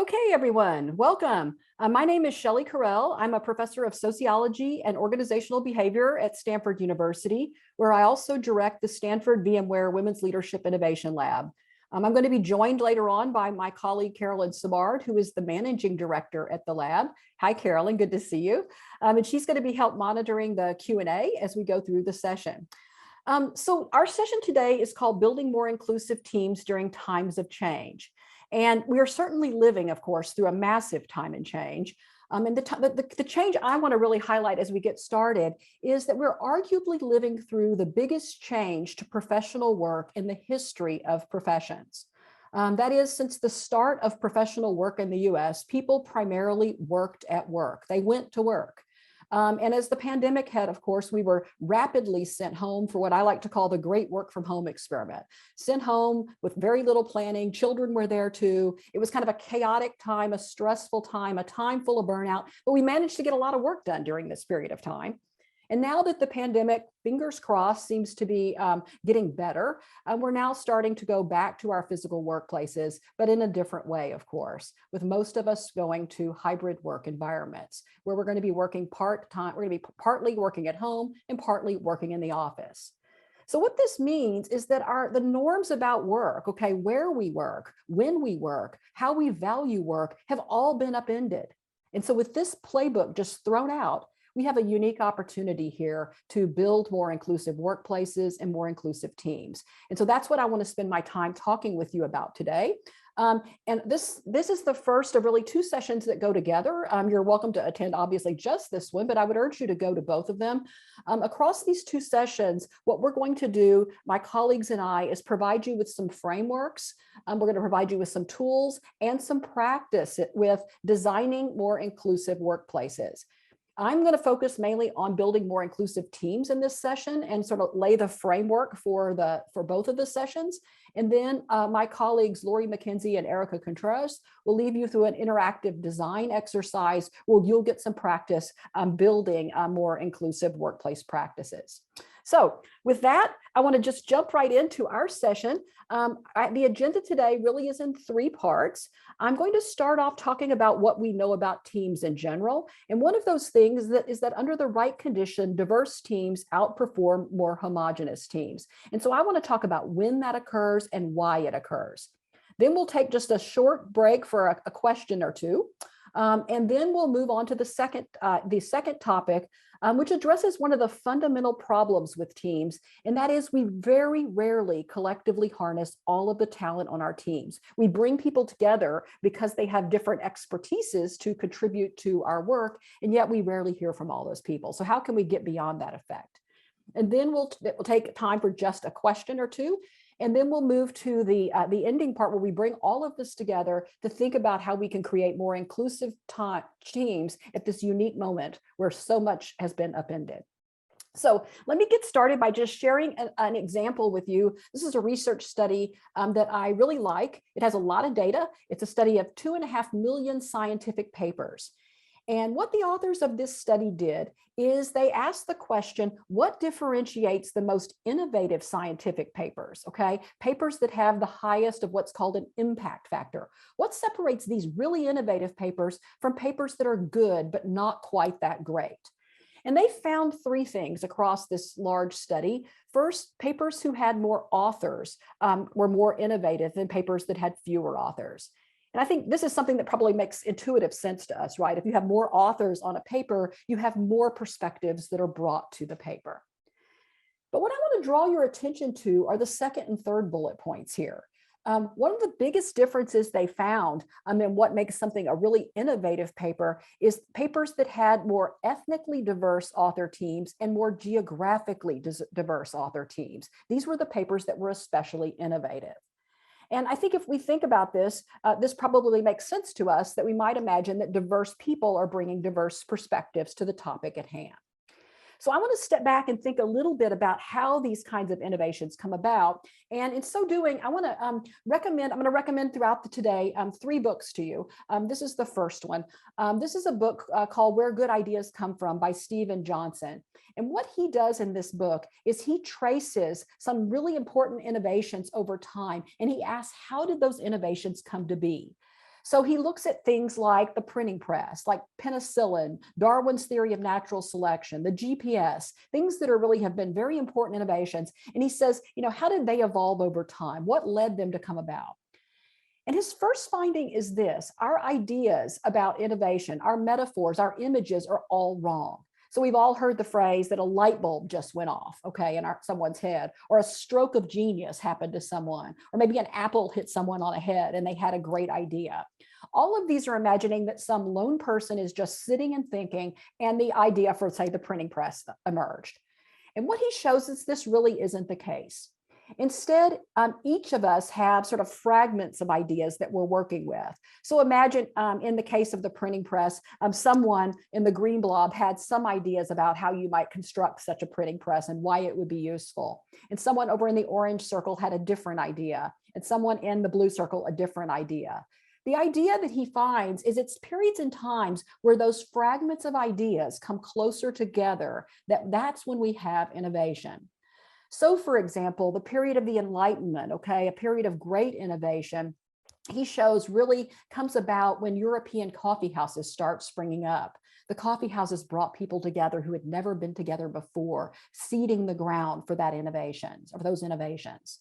Okay, everyone, welcome. My name is Shelley Carell. I'm a professor of sociology and organizational behavior at Stanford University, where I also direct the Stanford VMware Women's Leadership Innovation Lab. I'm going to be joined later on by my colleague, Carolyn Samard, who is the managing director at the lab. Hi, Carolyn, good to see you. And she's going to be help monitoring the Q&A as we go through the session. So our session today is called Building More Inclusive Teams During Times of Change. And we are certainly living, of course, through a massive time and change. And the change I want to really highlight as we get started is that we're arguably living through the biggest change to professional work in the history of professions. That is, since the start of professional work in the US, people primarily worked at work. They went to work. And as the pandemic hit, of course, we were rapidly sent home for what I like to call the great work from home experiment. Sent home with very little planning. Children were there too. It was kind of a chaotic time, a stressful time, a time full of burnout, but we managed to get a lot of work done during this period of time. And now that the pandemic, fingers crossed, seems to be getting better, we're now starting to go back to our physical workplaces, but in a different way, of course, with most of us going to hybrid work environments where we're going to be working part-time, we're going to be partly working at home and partly working in the office. So what this means is that the norms about work, okay, where we work, when we work, how we value work have all been upended. And so with this playbook just thrown out, we have a unique opportunity here to build more inclusive workplaces and more inclusive teams. And so that's what I want to spend my time talking with you about today. And this is the first of really two sessions that go together. You're welcome to attend, obviously, just this one, but I would urge you to go to both of them. Across these two sessions, what we're going to do, my colleagues and I, is provide you with some frameworks. We're going to provide you with some tools and some practice with designing more inclusive workplaces. I'm going to focus mainly on building more inclusive teams in this session and sort of lay the framework for both of the sessions. And then my colleagues, Lori McKenzie and Erica Contreras, will leave you through an interactive design exercise where you'll get some practice building more inclusive workplace practices. So with that, I want to just jump right into our session. The agenda today really is in three parts. I'm going to start off talking about what we know about teams in general. And one of those things is that under the right condition, diverse teams outperform more homogenous teams. And so I want to talk about when that occurs and why it occurs. Then we'll take just a short break for a question or two. And then we'll move on to the second topic, which addresses one of the fundamental problems with teams, and that is we very rarely collectively harness all of the talent on our teams. We bring people together because they have different expertises to contribute to our work, and yet we rarely hear from all those people. So how can we get beyond that effect? And then we'll take time for just a question or two. And then we'll move to the ending part where we bring all of this together to think about how we can create more inclusive teams at this unique moment where so much has been upended. So let me get started by just sharing an example with you. This is a research study that I really like. It has a lot of data. It's a study of 2.5 million scientific papers. And what the authors of this study did is they asked the question, what differentiates the most innovative scientific papers, okay? Papers that have the highest of what's called an impact factor. What separates these really innovative papers from papers that are good, but not quite that great? And they found three things across this large study. First, papers who had more authors were more innovative than papers that had fewer authors. And I think this is something that probably makes intuitive sense to us, right? If you have more authors on a paper, you have more perspectives that are brought to the paper. But what I want to draw your attention to are the second and third bullet points here. One of the biggest differences they found and what makes something a really innovative paper is papers that had more ethnically diverse author teams and more geographically diverse author teams. These were the papers that were especially innovative. And I think if we think about this, this probably makes sense to us that we might imagine that diverse people are bringing diverse perspectives to the topic at hand. So I want to step back and think a little bit about how these kinds of innovations come about. And in so doing, I want to recommend throughout today three books to you. This is the first one. This is a book called Where Good Ideas Come From by Stephen Johnson. And what he does in this book is he traces some really important innovations over time. And he asks, how did those innovations come to be? So he looks at things like the printing press, like penicillin, Darwin's theory of natural selection, the GPS, things that really have been very important innovations. And he says, how did they evolve over time? What led them to come about? And his first finding is this: our ideas about innovation, our metaphors, our images are all wrong. So we've all heard the phrase that a light bulb just went off, okay, in someone's head, or a stroke of genius happened to someone, or maybe an apple hit someone on the head and they had a great idea. All of these are imagining that some lone person is just sitting and thinking, and the idea for, say, the printing press emerged. And what he shows is this really isn't the case. Instead, each of us have sort of fragments of ideas that we're working with. So imagine in the case of the printing press, someone in the green blob had some ideas about how you might construct such a printing press and why it would be useful. And someone over in the orange circle had a different idea, and someone in the blue circle a different idea. The idea that he finds is it's periods and times where those fragments of ideas come closer together, that's when we have innovation. So, for example, the period of the Enlightenment, okay, a period of great innovation, he shows really comes about when European coffee houses start springing up. The coffee houses brought people together who had never been together before, seeding the ground for that innovations, or those innovations.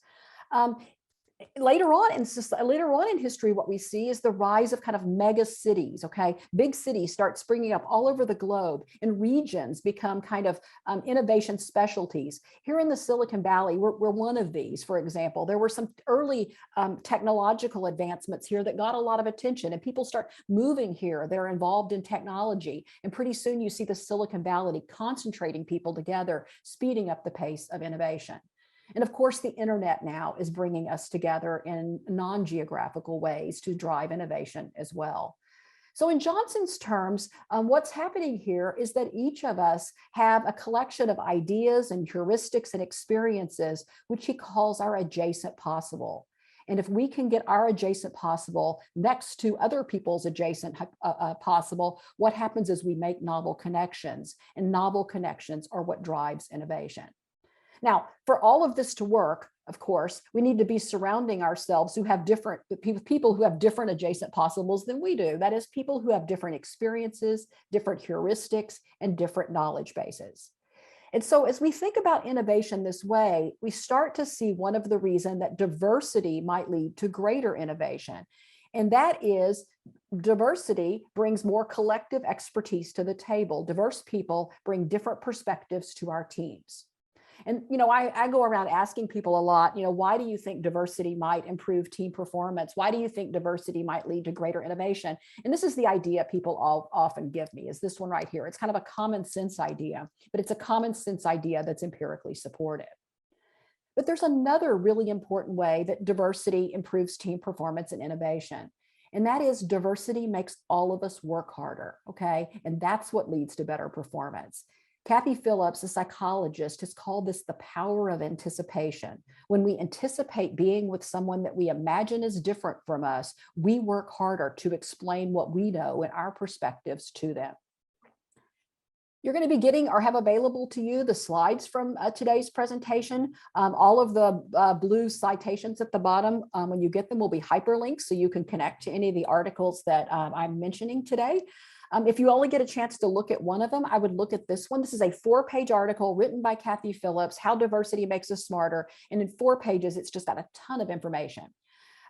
Later on in history, what we see is the rise of kind of mega cities. Okay, big cities start springing up all over the globe, and regions become kind of innovation specialties. Here in the Silicon Valley, we're one of these. For example, there were some early technological advancements here that got a lot of attention, and people start moving here. They're involved in technology, and pretty soon you see the Silicon Valley concentrating people together, speeding up the pace of innovation. And of course, the internet now is bringing us together in non-geographical ways to drive innovation as well. So in Johnson's terms, what's happening here is that each of us have a collection of ideas and heuristics and experiences, which he calls our adjacent possible. And if we can get our adjacent possible next to other people's adjacent possible, what happens is we make novel connections, and novel connections are what drives innovation. Now, for all of this to work, of course, we need to be surrounding ourselves who have different people who have different adjacent possibles than we do. That is, people who have different experiences, different heuristics, and different knowledge bases. And so as we think about innovation this way, we start to see one of the reasons that diversity might lead to greater innovation. And that is diversity brings more collective expertise to the table. Diverse people bring different perspectives to our teams. And, I go around asking people a lot, why do you think diversity might improve team performance? Why do you think diversity might lead to greater innovation? And this is the idea people often give me, is this one right here. It's kind of a common sense idea, but it's a common sense idea that's empirically supported. But there's another really important way that diversity improves team performance and innovation. And that is diversity makes all of us work harder, okay? And that's what leads to better performance. Kathy Phillips, a psychologist, has called this the power of anticipation. When we anticipate being with someone that we imagine is different from us, we work harder to explain what we know and our perspectives to them. You're going to be getting or have available to you the slides from today's presentation. All of the blue citations at the bottom, when you get them, will be hyperlinks, so you can connect to any of the articles that I'm mentioning today. If you only get a chance to look at one of them, I would look at this one. This is a 4-page article written by Kathy Phillips, How Diversity Makes Us Smarter. And in 4 pages, it's just got a ton of information.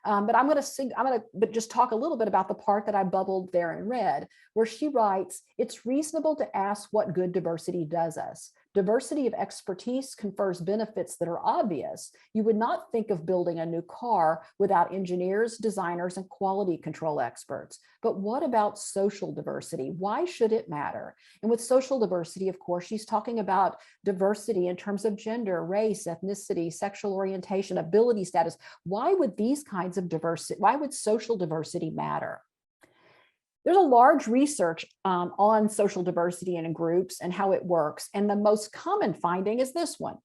But I'm going to just talk a little bit about the part that I bubbled there in red, where she writes, it's reasonable to ask what good diversity does us. Diversity of expertise confers benefits that are obvious. You would not think of building a new car without engineers, designers, and quality control experts. But what about social diversity? Why should it matter? And with social diversity, of course, she's talking about diversity in terms of gender, race, ethnicity, sexual orientation, ability status. Why would these kinds of diversity, why would social diversity matter? There's a large research on social diversity in groups and how it works. And the most common finding is this one.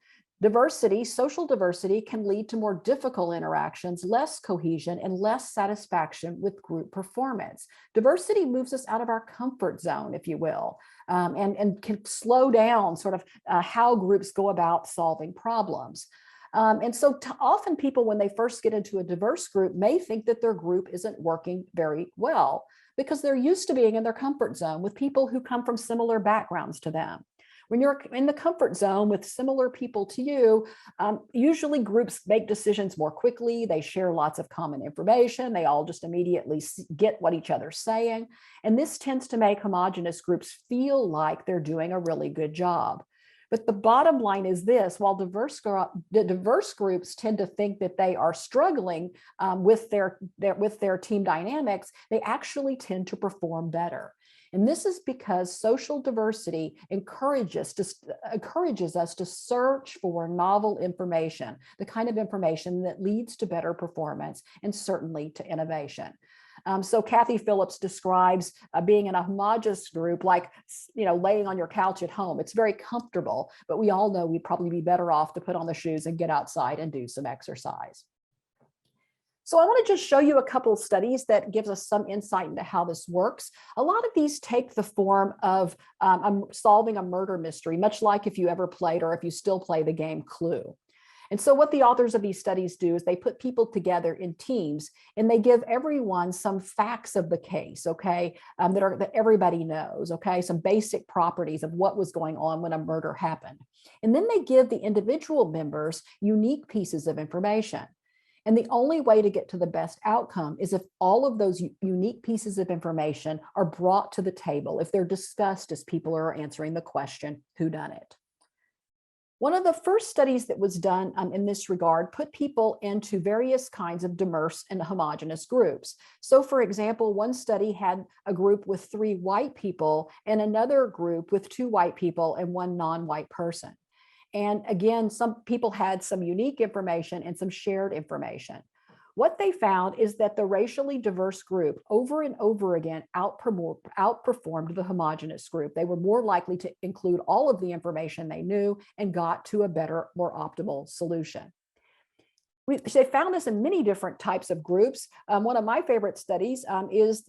Social diversity can lead to more difficult interactions, less cohesion, and less satisfaction with group performance. Diversity moves us out of our comfort zone, if you will, and can slow down sort of how groups go about solving problems. And so often people, when they first get into a diverse group, may think that their group isn't working very well because they're used to being in their comfort zone with people who come from similar backgrounds to them. When you're in the comfort zone with similar people to you, usually groups make decisions more quickly. They share lots of common information. They all just immediately get what each other's saying. And this tends to make homogenous groups feel like they're doing a really good job. But the bottom line is this: while diverse groups tend to think that they are struggling with their team dynamics, they actually tend to perform better. And this is because social diversity encourages us to search for novel information, the kind of information that leads to better performance and certainly to innovation. So Kathy Phillips describes being in a homogeneous group like, laying on your couch at home. It's very comfortable, but we all know we'd probably be better off to put on the shoes and get outside and do some exercise. So I want to just show you a couple of studies that gives us some insight into how this works. A lot of these take the form of solving a murder mystery, much like if you ever played or if you still play the game Clue. And so what the authors of these studies do is they put people together in teams and they give everyone some facts of the case, okay, that everybody knows, okay, some basic properties of what was going on when a murder happened. And then they give the individual members unique pieces of information. And the only way to get to the best outcome is if all of those unique pieces of information are brought to the table, if they're discussed as people are answering the question, who done it? One of the first studies that was done in this regard put people into various kinds of diverse and homogeneous groups. So for example, one study had a group with 3 white people and another group with 2 white people and 1 non-white person. And again, some people had some unique information and some shared information. What they found is that the racially diverse group over and over again outperformed the homogeneous group. They were more likely to include all of the information they knew and got to a better, more optimal solution. They found this in many different types of groups. One of my favorite studies is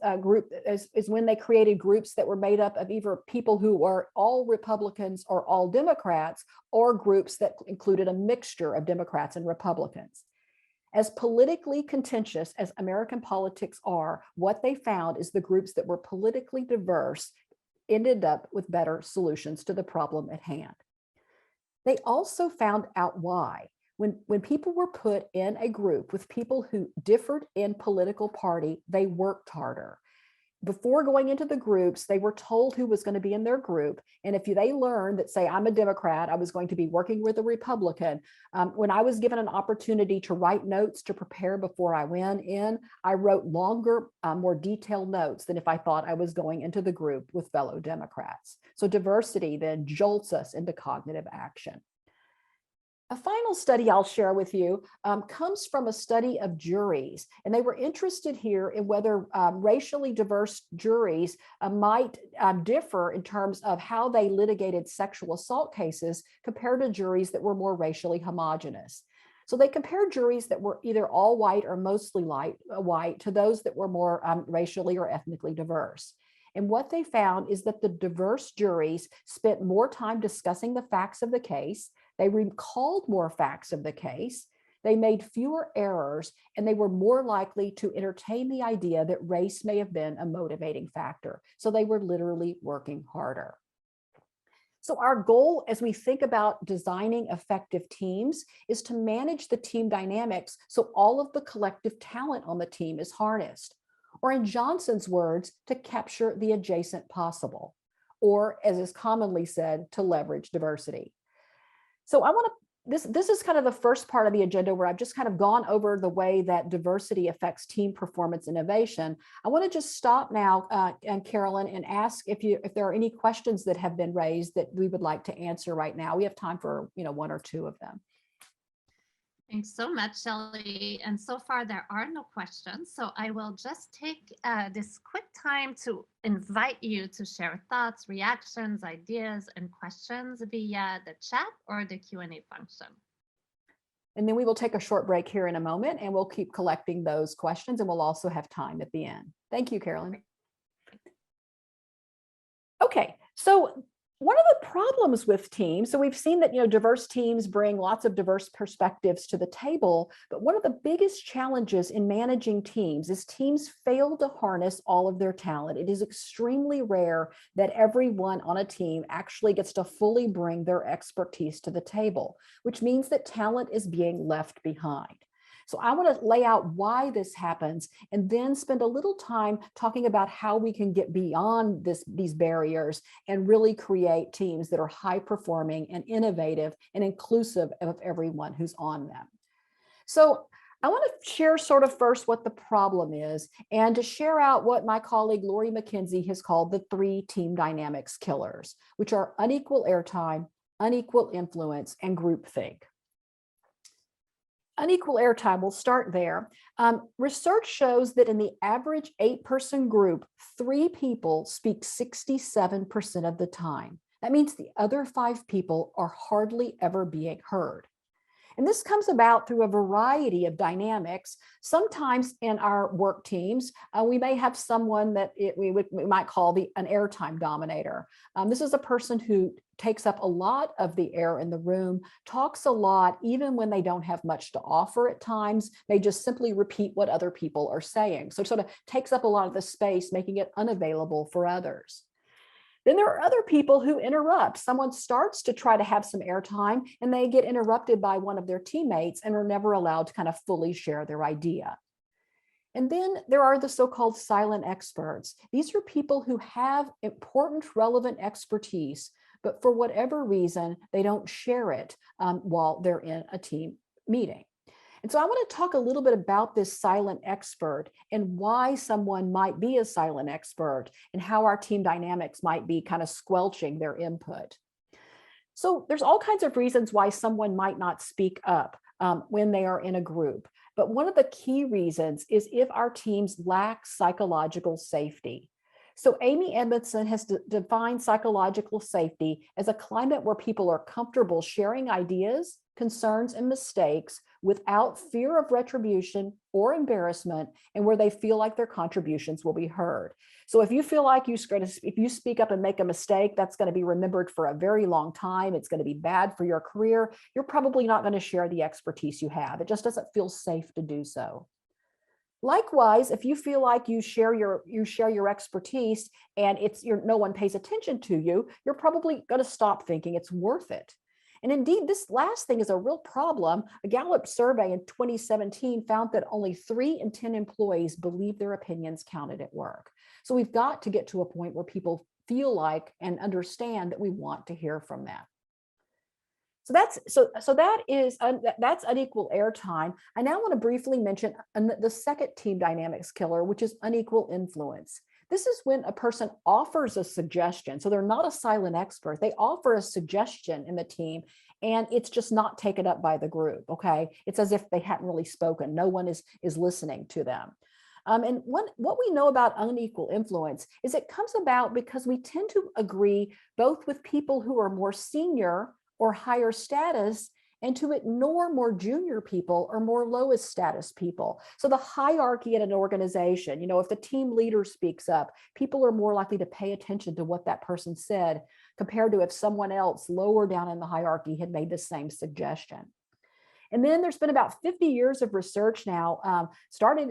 when they created groups that were made up of either people who were all Republicans or all Democrats, or groups that included a mixture of Democrats and Republicans. As politically contentious as American politics are, what they found is the groups that were politically diverse ended up with better solutions to the problem at hand. They also found out why. When people were put in a group with people who differed in political party, they worked harder. Before going into the groups, they were told who was going to be in their group. And if they learned that, say, I'm a Democrat, I was going to be working with a Republican, when I was given an opportunity to write notes to prepare before I went in, I wrote longer, more detailed notes than if I thought I was going into the group with fellow Democrats. So diversity then jolts us into cognitive action. A final study I'll share with you comes from a study of juries, and they were interested here in whether racially diverse juries might differ in terms of how they litigated sexual assault cases compared to juries that were more racially homogenous. So they compared juries that were either all white or mostly white to those that were more racially or ethnically diverse. And what they found is that the diverse juries spent more time discussing the facts of the case. They recalled more facts of the case, they made fewer errors, and they were more likely to entertain the idea that race may have been a motivating factor. So they were literally working harder. So our goal as we think about designing effective teams is to manage the team dynamics so all of the collective talent on the team is harnessed. Or in Johnson's words, to capture the adjacent possible, or as is commonly said, to leverage diversity. So I want to, this is kind of the first part of the agenda where I've just kind of gone over the way that diversity affects team performance innovation. I want to just stop now, and Carolyn, and ask if there are any questions that have been raised that we would like to answer right now. We have time for 1 or 2 of them. Thanks so much, Shelley. And so far, there are no questions. So I will just take this quick time to invite you to share thoughts, reactions, ideas, and questions via the chat or the Q&A function. And then we will take a short break here in a moment, and we'll keep collecting those questions, and we'll also have time at the end. Thank you, Carolyn. Okay, so One of the problems with teams, so we've seen that, diverse teams bring lots of diverse perspectives to the table, but one of the biggest challenges in managing teams is teams fail to harness all of their talent. It is extremely rare that everyone on a team actually gets to fully bring their expertise to the table, which means that talent is being left behind. So I want to lay out why this happens and then spend a little time talking about how we can get beyond these barriers and really create teams that are high performing and innovative and inclusive of everyone who's on them. So I want to share sort of first what the problem is and to share out what my colleague Lori McKenzie has called the 3 team dynamics killers, which are unequal airtime, unequal influence, and groupthink. Unequal airtime, we'll start there. Research shows that in the average 8-person group, 3 people speak 67% of the time. That means the other 5 people are hardly ever being heard. And this comes about through a variety of dynamics. Sometimes in our work teams, we may have someone that we might call an airtime dominator. This is a person who takes up a lot of the air in the room, talks a lot, even when they don't have much to offer at times. They just simply repeat what other people are saying. So it sort of takes up a lot of the space, making it unavailable for others. Then there are other people who interrupt. Someone starts to try to have some airtime and they get interrupted by one of their teammates and are never allowed to kind of fully share their idea. And then there are the so-called silent experts. These are people who have important, relevant expertise, but for whatever reason, they don't share it while they're in a team meeting. And so I want to talk a little bit about this silent expert and why someone might be a silent expert and how our team dynamics might be kind of squelching their input. So there's all kinds of reasons why someone might not speak up when they are in a group. But one of the key reasons is if our teams lack psychological safety. So Amy Edmondson has defined psychological safety as a climate where people are comfortable sharing ideas, concerns, and mistakes without fear of retribution or embarrassment, and where they feel like their contributions will be heard. So if you feel like if you speak up and make a mistake, that's going to be remembered for a very long time. It's going to be bad for your career. You're probably not going to share the expertise you have. It just doesn't feel safe to do so. Likewise, if you feel like you share your expertise and no one pays attention to you, you're probably going to stop thinking it's worth it. And indeed, this last thing is a real problem. A Gallup survey in 2017 found that only 3 in 10 employees believe their opinions counted at work. So we've got to get to a point where people feel like and understand that we want to hear from them. So that's unequal airtime. I now want to briefly mention the second team dynamics killer, which is unequal influence. This is when a person offers a suggestion. So they're not a silent expert. They offer a suggestion in the team and it's just not taken up by the group. Okay. It's as if they hadn't really spoken. No one is listening to them. And what we know about unequal influence is it comes about because we tend to agree both with people who are more senior or higher status and to ignore more junior people or more lowest status people. So the hierarchy in an organization, if the team leader speaks up, people are more likely to pay attention to what that person said compared to if someone else lower down in the hierarchy had made the same suggestion. And then there's been about 50 years of research now, started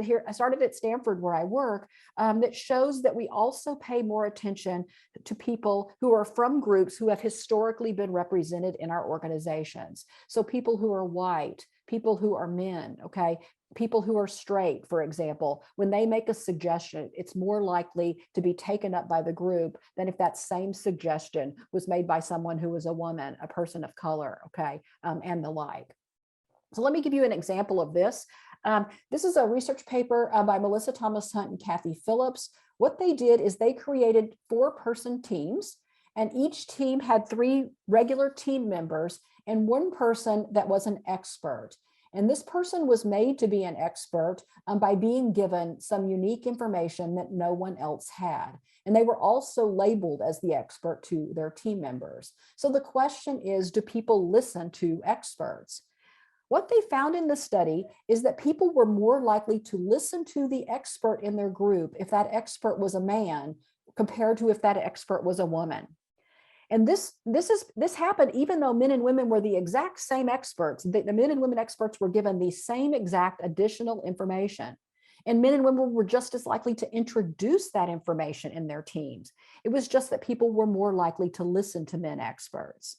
at Stanford where I work, that shows that we also pay more attention to people who are from groups who have historically been represented in our organizations. So people who are white, people who are men, okay? People who are straight, for example, when they make a suggestion, it's more likely to be taken up by the group than if that same suggestion was made by someone who was a woman, a person of color, okay, and the like. So let me give you an example of this. This is a research paper by Melissa Thomas Hunt and Kathy Phillips. What they did is they created 4-person teams, and each team had 3 regular team members and 1 person that was an expert. And this person was made to be an expert by being given some unique information that no one else had. And they were also labeled as the expert to their team members. So the question is, do people listen to experts? What they found in the study is that people were more likely to listen to the expert in their group if that expert was a man compared to if that expert was a woman. And this happened even though men and women were the exact same experts. The men and women experts were given the same exact additional information. And men and women were just as likely to introduce that information in their teams. It was just that people were more likely to listen to men experts.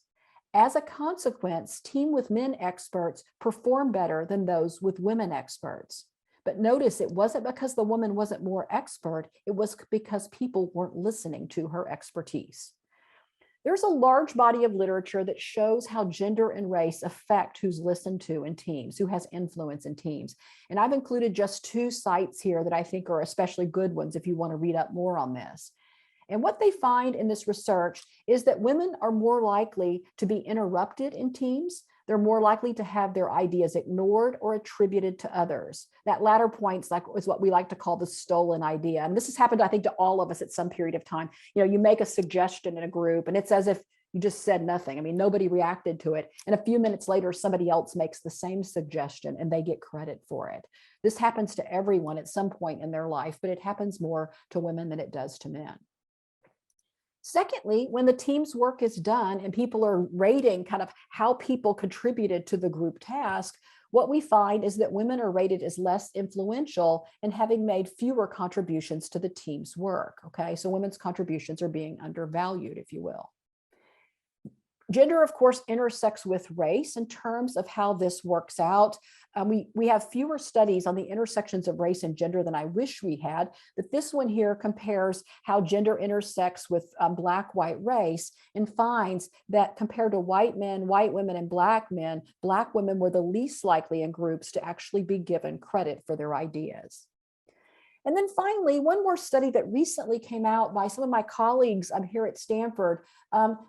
As a consequence, team with men experts perform better than those with women experts. But notice it wasn't because the woman wasn't more expert, it was because people weren't listening to her expertise. There's a large body of literature that shows how gender and race affect who's listened to in teams, who has influence in teams. And I've included just 2 sites here that I think are especially good ones if you want to read up more on this. And what they find in this research is that women are more likely to be interrupted in teams. They're more likely to have their ideas ignored or attributed to others. That latter point is what we like to call the stolen idea. And this has happened, I think, to all of us at some period of time. You make a suggestion in a group and it's as if you just said nothing. I mean, nobody reacted to it. And a few minutes later, somebody else makes the same suggestion and they get credit for it. This happens to everyone at some point in their life, but it happens more to women than it does to men. Secondly, when the team's work is done and people are rating kind of how people contributed to the group task, what we find is that women are rated as less influential and having made fewer contributions to the team's work. Okay, so women's contributions are being undervalued, if you will. Gender, of course, intersects with race in terms of how this works out. We have fewer studies on the intersections of race and gender than I wish we had, but this one here compares how gender intersects with Black-white race and finds that compared to white men, white women, and Black men, Black women were the least likely in groups to actually be given credit for their ideas. And then finally, one more study that recently came out by some of my colleagues here at Stanford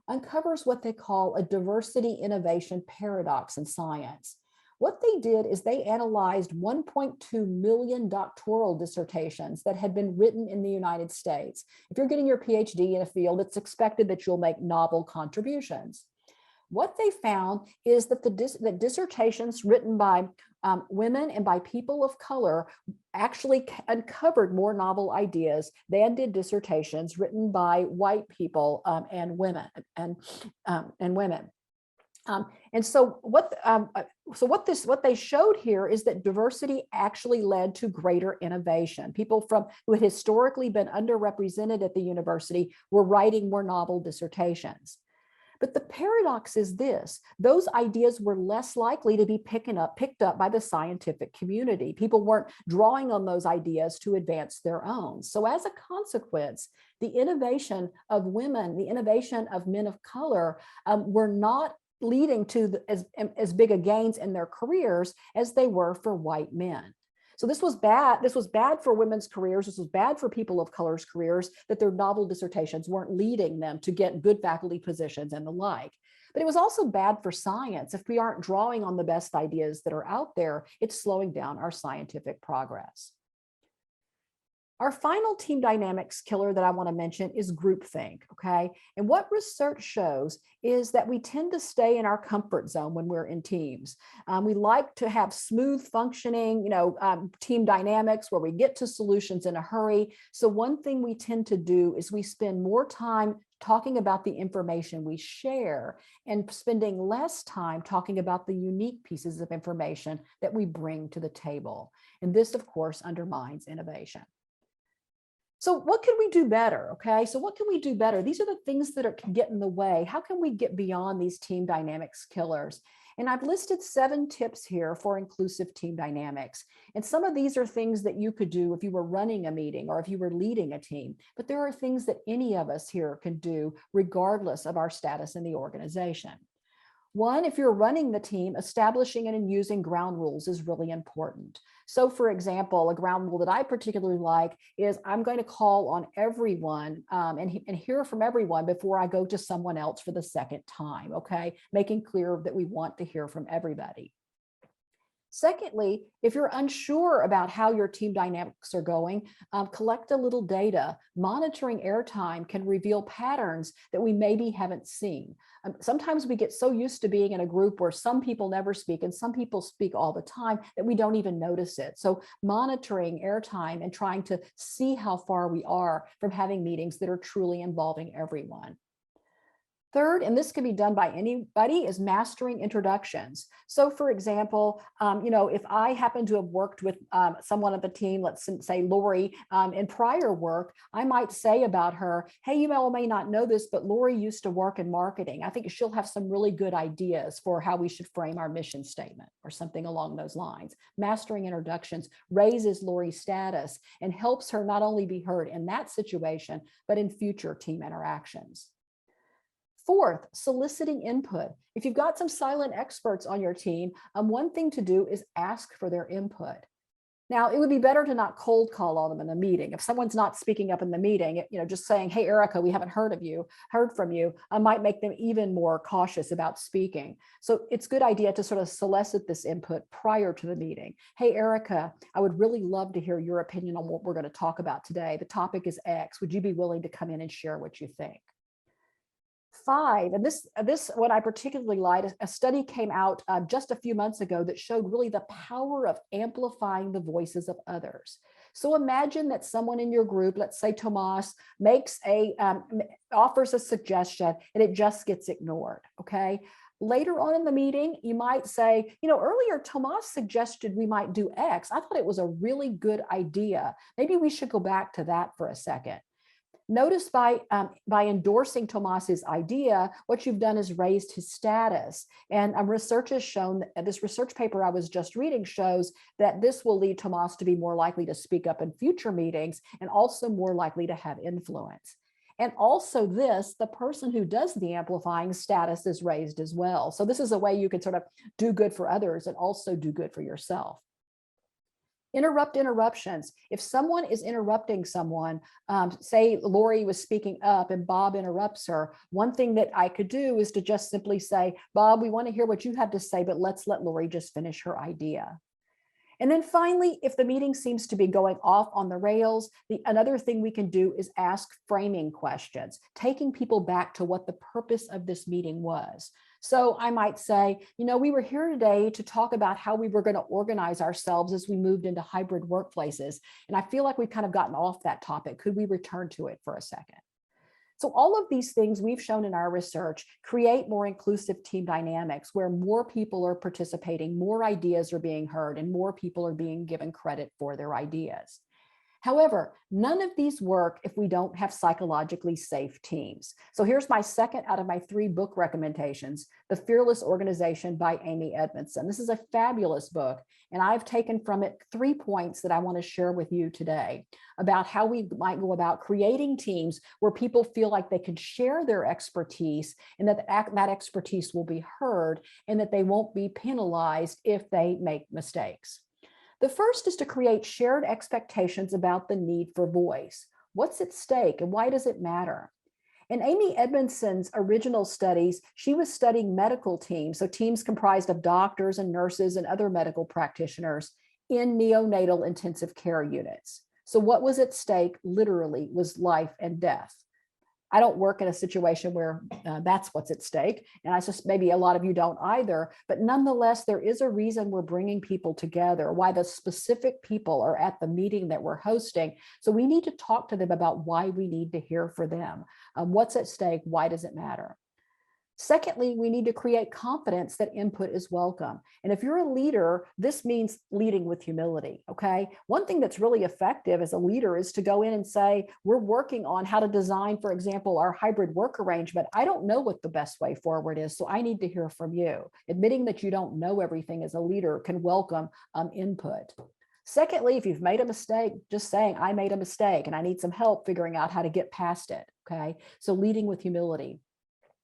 uncovers what they call a diversity innovation paradox in science. What they did is they analyzed 1.2 million doctoral dissertations that had been written in the United States. If you're getting your PhD in a field, it's expected that you'll make novel contributions. What they found is that that dissertations written by women and by people of color actually uncovered more novel ideas than did dissertations written by white people and women and so what they showed here is that diversity actually led to greater innovation. People who had historically been underrepresented at the university were writing more novel dissertations. But the paradox is this: those ideas were less likely to be picked up by the scientific community. People weren't drawing on those ideas to advance their own. So as a consequence, the innovation of women, the innovation of men of color were not leading to as big a gains in their careers as they were for white men. So this was bad. This was bad for women's careers. This was bad for people of color's careers, that their novel dissertations weren't leading them to get good faculty positions and the like. But it was also bad for science. If we aren't drawing on the best ideas that are out there, it's slowing down our scientific progress. Our final team dynamics killer that I want to mention is groupthink, okay? And what research shows is that we tend to stay in our comfort zone when we're in teams. We like to have smooth functioning, team dynamics where we get to solutions in a hurry. So one thing we tend to do is we spend more time talking about the information we share and spending less time talking about the unique pieces of information that we bring to the table. And this, of course, undermines innovation. So what can we do better? Okay, so what can we do better? These are the things that can get in the way. How can we get beyond these team dynamics killers? And I've listed 7 tips here for inclusive team dynamics. And some of these are things that you could do if you were running a meeting or if you were leading a team. But there are things that any of us here can do regardless of our status in the organization. One, if you're running the team, establishing and using ground rules is really important. So for example, a ground rule that I particularly like is I'm going to call on everyone and hear from everyone before I go to someone else for the second time, okay? Making clear that we want to hear from everybody. Secondly, if you're unsure about how your team dynamics are going, collect a little data. Monitoring airtime can reveal patterns that we maybe haven't seen. Sometimes we get so used to being in a group where some people never speak and some people speak all the time that we don't even notice it. So monitoring airtime and trying to see how far we are from having meetings that are truly involving everyone. Third, and this can be done by anybody, is mastering introductions. So for example, if I happen to have worked with someone at the team, let's say Lori, in prior work, I might say about her, hey, you may not know this, but Lori used to work in marketing. I think she'll have some really good ideas for how we should frame our mission statement or something along those lines. Mastering introductions raises Lori's status and helps her not only be heard in that situation, but in future team interactions. Fourth, soliciting input. If you've got some silent experts on your team, one thing to do is ask for their input. Now, it would be better to not cold call on them in a meeting. If someone's not speaking up in the meeting, just saying, hey, Erica, we haven't heard from you, might make them even more cautious about speaking. So it's a good idea to sort of solicit this input prior to the meeting. Hey, Erica, I would really love to hear your opinion on what we're going to talk about today. The topic is X. Would you be willing to come in and share what you think? 5, and this what I particularly like, a study came out just a few months ago that showed really the power of amplifying the voices of others. So imagine that someone in your group, let's say Tomas, offers a suggestion and it just gets ignored, okay? Later on in the meeting, you might say, earlier Tomas suggested we might do X. I thought it was a really good idea. Maybe we should go back to that for a second. Notice by endorsing Tomas's idea, what you've done is raised his status. And research has shown that this research paper I was just reading shows that this will lead Tomas to be more likely to speak up in future meetings and also more likely to have influence. And also the person who does the amplifying status is raised as well. So this is a way you can sort of do good for others and also do good for yourself. Interrupt interruptions. If someone is interrupting someone, say Lori was speaking up and Bob interrupts her, one thing that I could do is to just simply say, Bob, we want to hear what you have to say, but let's let Lori just finish her idea. And then finally, if the meeting seems to be going off on the rails, another thing we can do is ask framing questions, taking people back to what the purpose of this meeting was. So I might say, we were here today to talk about how we were going to organize ourselves as we moved into hybrid workplaces. And I feel like we've kind of gotten off that topic. Could we return to it for a second? So all of these things we've shown in our research create more inclusive team dynamics where more people are participating, more ideas are being heard, and more people are being given credit for their ideas. However, none of these work if we don't have psychologically safe teams. So here's my second out of my 3 book recommendations, The Fearless Organization by Amy Edmondson. This is a fabulous book, and I've taken from it 3 points that I want to share with you today about how we might go about creating teams where people feel like they can share their expertise and that that expertise will be heard and that they won't be penalized if they make mistakes. The first is to create shared expectations about the need for voice. What's at stake and why does it matter? In Amy Edmondson's original studies, she was studying medical teams, so teams comprised of doctors and nurses and other medical practitioners in neonatal intensive care units. So what was at stake literally was life and death. I don't work in a situation where that's what's at stake. And I just, maybe a lot of you don't either, but nonetheless, there is a reason we're bringing people together, why the specific people are at the meeting that we're hosting. So we need to talk to them about why we need to hear for them. What's at stake? Why does it matter? Secondly, we need to create confidence that input is welcome. And if you're a leader, this means leading with humility, okay? One thing that's really effective as a leader is to go in and say, we're working on how to design, for example, our hybrid work arrangement. I don't know what the best way forward is, so I need to hear from you. Admitting that you don't know everything as a leader can welcome input. Secondly, if you've made a mistake, just saying, I made a mistake and I need some help figuring out how to get past it, okay? So leading with humility.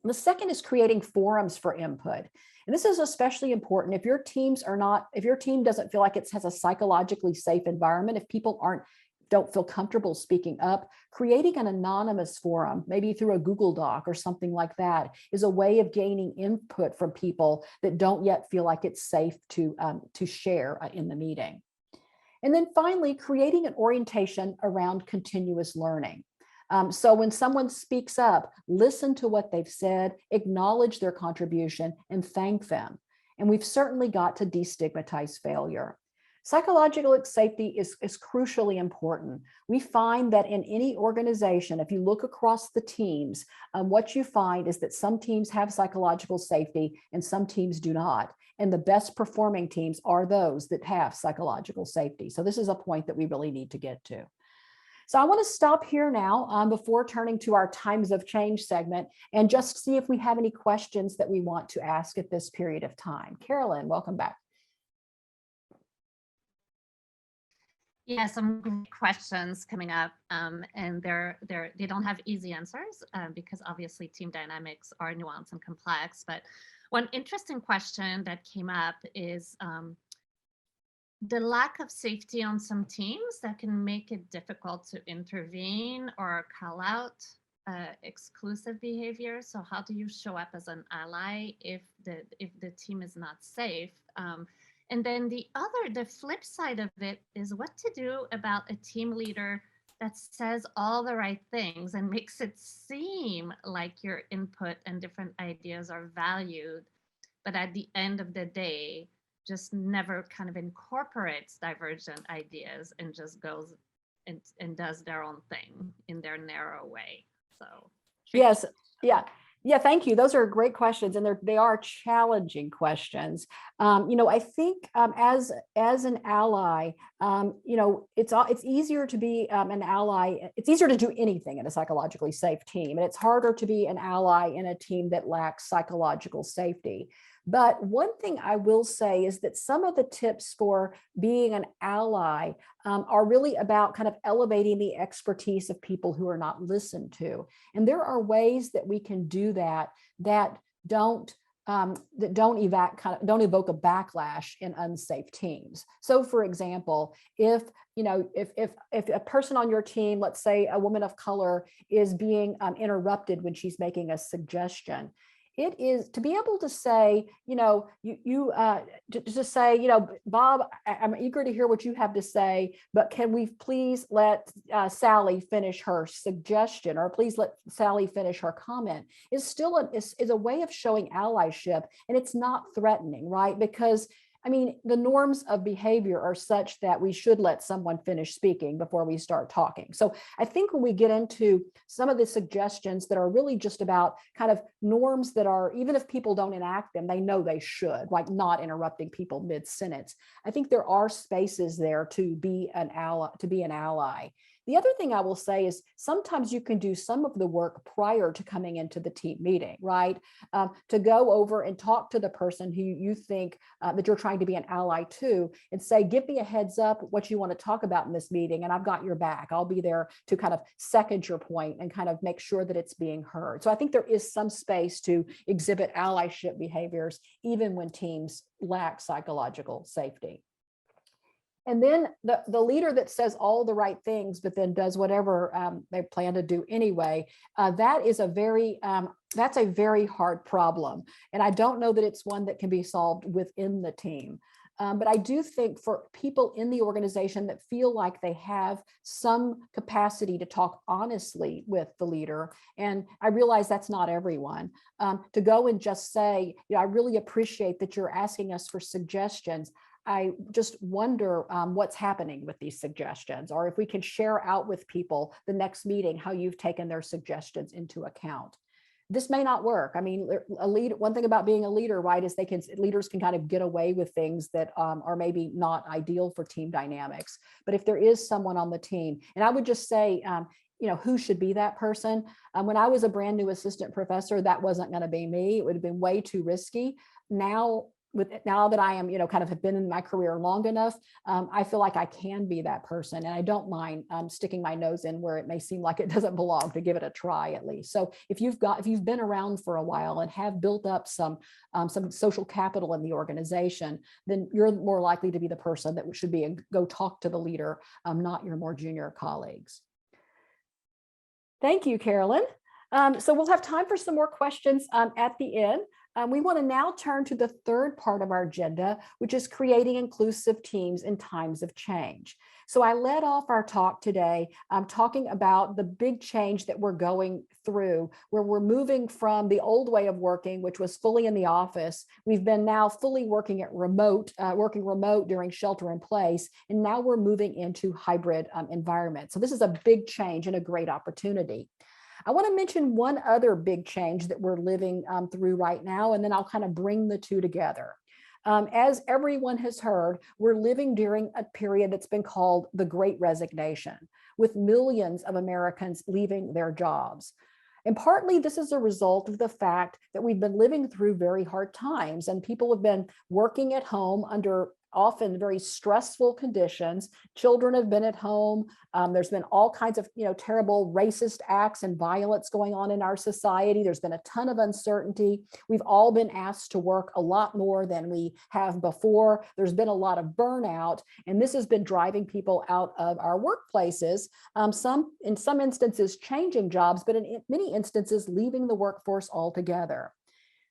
The second is creating forums for input. And this is especially important if your team doesn't feel like it has a psychologically safe environment, if people don't feel comfortable speaking up, creating an anonymous forum, maybe through a Google Doc or something like that, is a way of gaining input from people that don't yet feel like it's safe to share in the meeting. And then finally, creating an orientation around continuous learning. So when someone speaks up, listen to what they've said, acknowledge their contribution, and thank them. And we've certainly got to destigmatize failure. Psychological safety is crucially important. We find that in any organization, if you look across the teams, what you find is that some teams have psychological safety and some teams do not. And the best performing teams are those that have psychological safety. So this is a point that we really need to get to. So I want to stop here now before turning to our times of change segment and just see if we have any questions that we want to ask at this period of time. Carolyn, welcome back. Yeah, some great questions coming up, and they don't have easy answers because obviously team dynamics are nuanced and complex. But one interesting question that came up is the lack of safety on some teams that can make it difficult to intervene or call out exclusive behavior. So how do you show up as an ally if the team is not safe? And then the flip side of it is what to do about a team leader that says all the right things and makes it seem like your input and different ideas are valued, but at the end of the day, just never kind of incorporates divergent ideas and just goes and does their own thing in their narrow way. So tricky. Yes, yeah, thank you. Those are great questions, and they are challenging questions. I think as an ally, it's easier to be an ally. It's easier to do anything in a psychologically safe team, and it's harder to be an ally in a team that lacks psychological safety. But one thing I will say is that some of the tips for being an ally are really about kind of elevating the expertise of people who are not listened to. And there are ways that we can do that don't evoke a backlash in unsafe teams. So for example, if a person on your team, let's say a woman of color, is being interrupted when she's making a suggestion, it is to be able to say, just say, Bob, I'm eager to hear what you have to say, but can we please let Sally finish her suggestion, or please let Sally finish her comment, is still is a way of showing allyship, and it's not threatening, right? Because the norms of behavior are such that we should let someone finish speaking before we start talking. So I think when we get into some of the suggestions that are really just about kind of norms that are, even if people don't enact them, they know they should, like not interrupting people mid-sentence, I think there are spaces there to be an ally. The other thing I will say is sometimes you can do some of the work prior to coming into the team meeting, right? To go over and talk to the person who you think that you're trying to be an ally to, and say, give me a heads up what you want to talk about in this meeting, and I've got your back. I'll be there to kind of second your point and kind of make sure that it's being heard. So I think there is some space to exhibit allyship behaviors, even when teams lack psychological safety. And then the leader that says all the right things, but then does whatever they plan to do anyway, that's a very hard problem. And I don't know that it's one that can be solved within the team. But I do think for people in the organization that feel like they have some capacity to talk honestly with the leader, and I realize that's not everyone, to go and just say, I really appreciate that you're asking us for suggestions. I just wonder what's happening with these suggestions, or if we can share out with people the next meeting how you've taken their suggestions into account. This may not work. One thing about being a leader, right, is leaders can kind of get away with things that are maybe not ideal for team dynamics. But if there is someone on the team, and I would just say, who should be that person? When I was a brand new assistant professor, that wasn't going to be me. It would have been way too risky. Now that I am, kind of have been in my career long enough, I feel like I can be that person, and I don't mind sticking my nose in where it may seem like it doesn't belong, to give it a try at least. So if you've been around for a while and have built up some social capital in the organization, then you're more likely to be the person that should be and go talk to the leader, not your more junior colleagues. Thank you, Carolyn. So we'll have time for some more questions at the end. We want to now turn to the third part of our agenda, which is creating inclusive teams in times of change. So I led off our talk today talking about the big change that we're going through, where we're moving from the old way of working, which was fully in the office. We've been now fully working remote during shelter in place, and now we're moving into hybrid environments. So this is a big change and a great opportunity. I want to mention one other big change that we're living through right now, and then I'll kind of bring the two together. As everyone has heard, we're living during a period that's been called the Great Resignation, with millions of Americans leaving their jobs. And partly this is a result of the fact that we've been living through very hard times, and people have been working at home under often very stressful conditions. Children have been at home. There's been all kinds of terrible racist acts and violence going on in our society. There's been a ton of uncertainty. We've all been asked to work a lot more than we have before. There's been a lot of burnout, and this has been driving people out of our workplaces. In some instances changing jobs, but in many instances leaving the workforce altogether.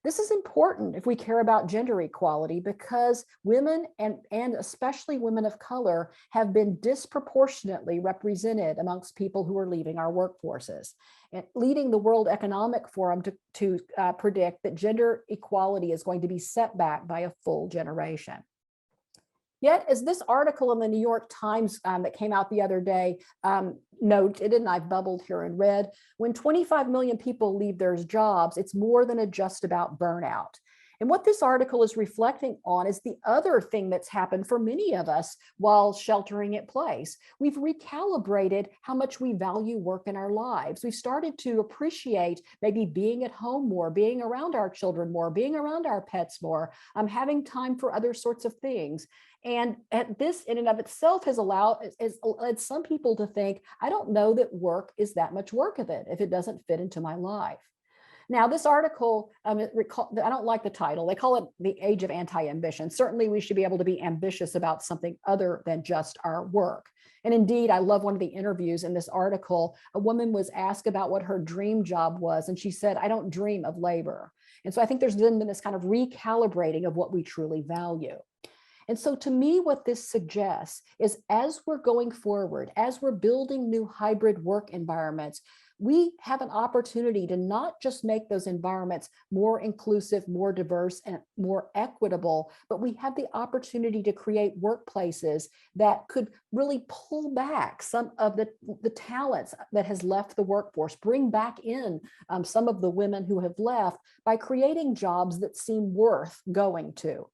This is important if we care about gender equality, because women and especially women of color have been disproportionately represented amongst people who are leaving our workforces, and leading the World Economic Forum to predict that gender equality is going to be set back by a full generation. Yet, as this article in the New York Times that came out the other day noted, and I've bubbled here in red, when 25 million people leave their jobs, it's more than just about burnout. And what this article is reflecting on is the other thing that's happened for many of us while sheltering in place. We've recalibrated how much we value work in our lives. We've started to appreciate maybe being at home more, being around our children more, being around our pets more, having time for other sorts of things. And this in and of itself has led some people to think, I don't know that work is that much work of it if it doesn't fit into my life. Now, this article, I don't like the title. They call it the age of anti-ambition. Certainly, we should be able to be ambitious about something other than just our work. And indeed, I love one of the interviews in this article. A woman was asked about what her dream job was, and she said, I don't dream of labor. And so I think there's been this kind of recalibrating of what we truly value. And so to me, what this suggests is as we're going forward, as we're building new hybrid work environments, we have an opportunity to not just make those environments more inclusive, more diverse, and more equitable, but we have the opportunity to create workplaces that could really pull back some of the talents that has left the workforce, bring back in some of the women who have left by creating jobs that seem worth going to.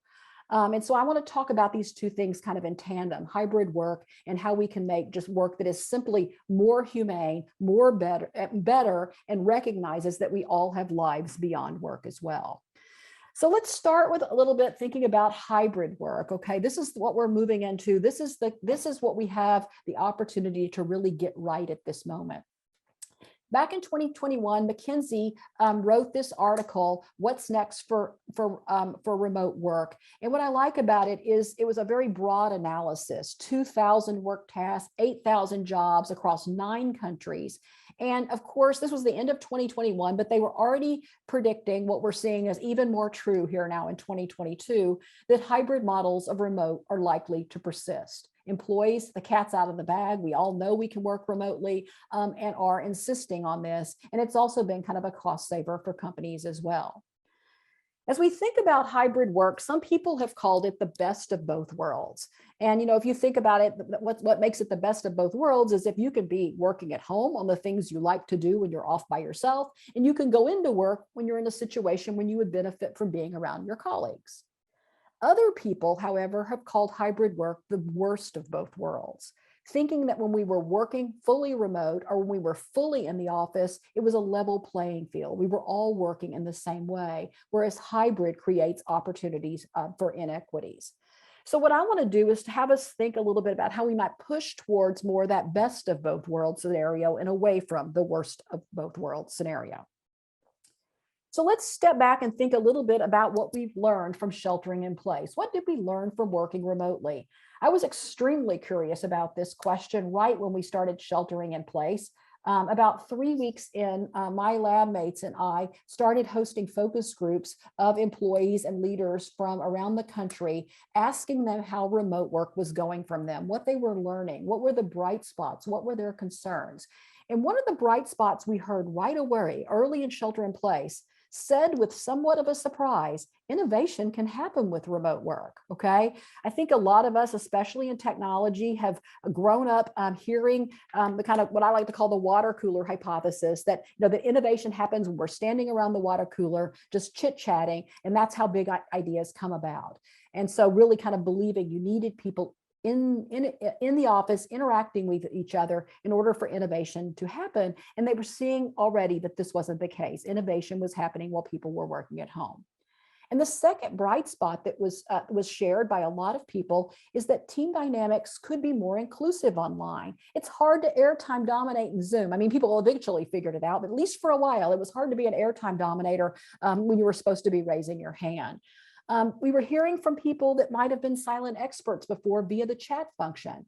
And so I want to talk about these two things kind of in tandem, hybrid work and how we can make just work that is simply more humane, better, and recognizes that we all have lives beyond work as well. So let's start with a little bit thinking about hybrid work. Okay, this is what we're moving into. This is what we have the opportunity to really get right at this moment. Back in 2021, McKinsey wrote this article, What's Next for Remote Work? And what I like about it is it was a very broad analysis, 2,000 work tasks, 8,000 jobs across 9 countries. And of course, this was the end of 2021, but they were already predicting what we're seeing as even more true here now in 2022, that hybrid models of remote are likely to persist. Employees, the cat's out of the bag. We all know we can work remotely and are insisting on this. And it's also been kind of a cost saver for companies as well. As we think about hybrid work, some people have called it the best of both worlds. And if you think about it, what makes it the best of both worlds is if you can be working at home on the things you like to do when you're off by yourself, and you can go into work when you're in a situation when you would benefit from being around your colleagues. Other people, however, have called hybrid work the worst of both worlds, thinking that when we were working fully remote or when we were fully in the office, it was a level playing field. We were all working in the same way, whereas hybrid creates opportunities for inequities. So what I want to do is to have us think a little bit about how we might push towards more that best of both worlds scenario and away from the worst of both worlds scenario. So let's step back and think a little bit about what we've learned from sheltering in place. What did we learn from working remotely? I was extremely curious about this question right when we started sheltering in place. About 3 weeks in, my lab mates and I started hosting focus groups of employees and leaders from around the country, asking them how remote work was going from them, what they were learning, what were the bright spots, what were their concerns. And one of the bright spots we heard right away, early in shelter in place, said with somewhat of a surprise, innovation can happen with remote work, okay? I think a lot of us, especially in technology, have grown up hearing the kind of what I like to call the water cooler hypothesis, that the innovation happens when we're standing around the water cooler, just chit-chatting, and that's how big ideas come about. And so really kind of believing you needed people in the office interacting with each other in order for innovation to happen. And they were seeing already that this wasn't the case. Innovation was happening while people were working at home. And the second bright spot that was shared by a lot of people is that team dynamics could be more inclusive online. It's hard to airtime dominate in Zoom. I mean, people eventually figured it out, but at least for a while, it was hard to be an airtime dominator when you were supposed to be raising your hand. We were hearing from people that might have been silent experts before via the chat function.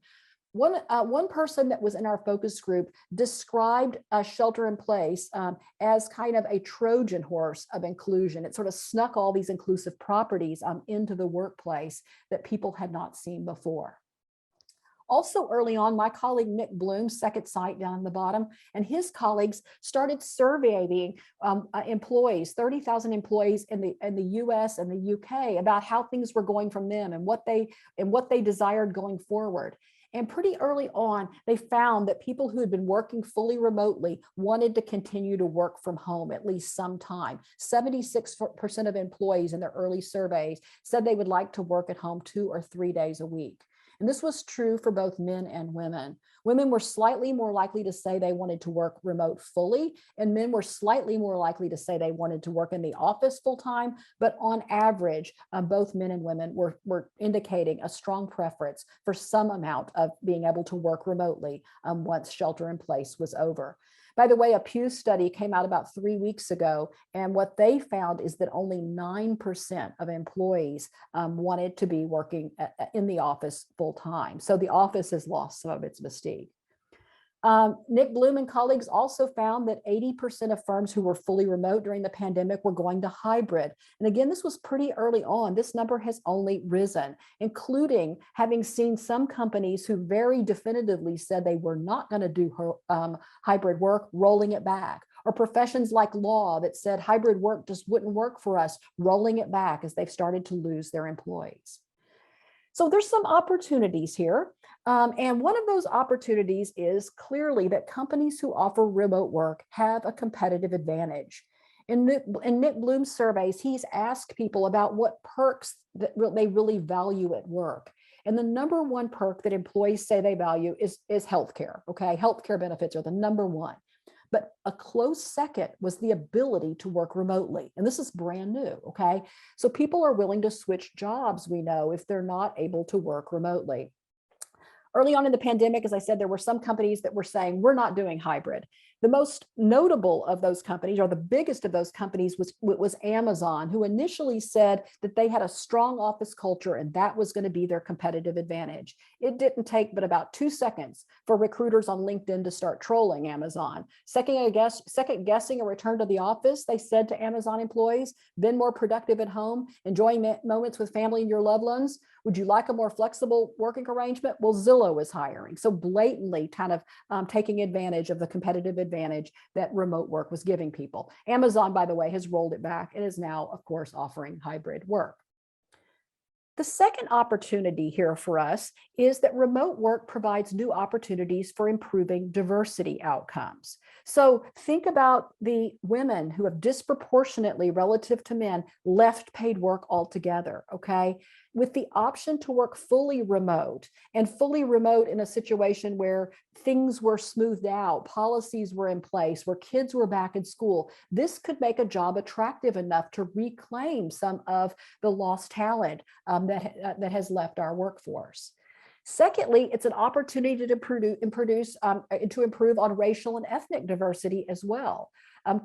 One person that was in our focus group described shelter in place as kind of a Trojan horse of inclusion. It sort of snuck all these inclusive properties into the workplace that people had not seen before. Also early on, my colleague Nick Bloom, second site down the bottom, and his colleagues started surveying employees, 30,000 employees in the US and the UK, about how things were going from them and what they desired going forward. And pretty early on, they found that people who had been working fully remotely wanted to continue to work from home at least some time. 76% of employees in their early surveys said they would like to work at home 2 or 3 days a week. And this was true for both men and women. Women were slightly more likely to say they wanted to work remote fully, and men were slightly more likely to say they wanted to work in the office full time. But on average, both men and women were indicating a strong preference for some amount of being able to work remotely once shelter in place was over. By the way, a Pew study came out about 3 weeks ago, and what they found is that only 9% of employees wanted to be working in the office full time. So the office has lost some of its mystique. Nick Bloom and colleagues also found that 80% of firms who were fully remote during the pandemic were going to hybrid. And again, this was pretty early on. This number has only risen, including having seen some companies who very definitively said they were not going to do hybrid work, rolling it back, or professions like law that said hybrid work just wouldn't work for us, rolling it back as they've started to lose their employees. So there's some opportunities here. And one of those opportunities is clearly that companies who offer remote work have a competitive advantage. In Nick Bloom's surveys, he's asked people about what perks that they really value at work. And the number one perk that employees say they value is healthcare. Okay, healthcare benefits are the number one. But a close second was the ability to work remotely. And this is brand new, okay? So people are willing to switch jobs, we know, if they're not able to work remotely. Early on in the pandemic, as I said, there were some companies that were saying, we're not doing hybrid. The most notable of those companies, or the biggest of those companies, was Amazon, who initially said that they had a strong office culture and that was going to be their competitive advantage. It didn't take but about 2 seconds for recruiters on LinkedIn to start trolling Amazon. Second guessing a return to the office, they said to Amazon employees, been more productive at home, enjoying moments with family and your loved ones. Would you like a more flexible working arrangement? Well, Zillow is hiring. So blatantly kind of taking advantage of the competitive advantage that remote work was giving people. Amazon, by the way, has rolled it back and is now, of course, offering hybrid work. The second opportunity here for us is that remote work provides new opportunities for improving diversity outcomes. So think about the women who have disproportionately relative to men left paid work altogether, okay? With the option to work fully remote, and fully remote in a situation where things were smoothed out, policies were in place, where kids were back in school, this could make a job attractive enough to reclaim some of the lost talent that has left our workforce. Secondly, it's an opportunity to improve on racial and ethnic diversity as well.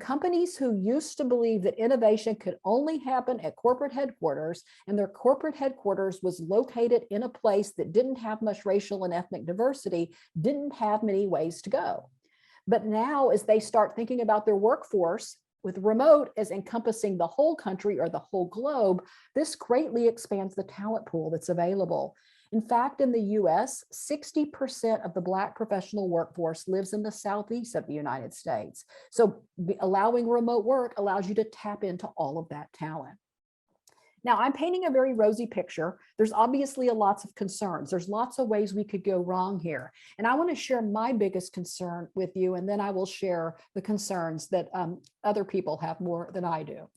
Companies who used to believe that innovation could only happen at corporate headquarters, and their corporate headquarters was located in a place that didn't have much racial and ethnic diversity, didn't have many ways to go. But now as they start thinking about their workforce, with remote as encompassing the whole country or the whole globe, this greatly expands the talent pool that's available. In fact, in the US, 60% of the Black professional workforce lives in the Southeast of the United States. So allowing remote work allows you to tap into all of that talent. Now, I'm painting a very rosy picture. There's obviously lots of concerns. There's lots of ways we could go wrong here. And I want to share my biggest concern with you, and then I will share the concerns that other people have more than I do.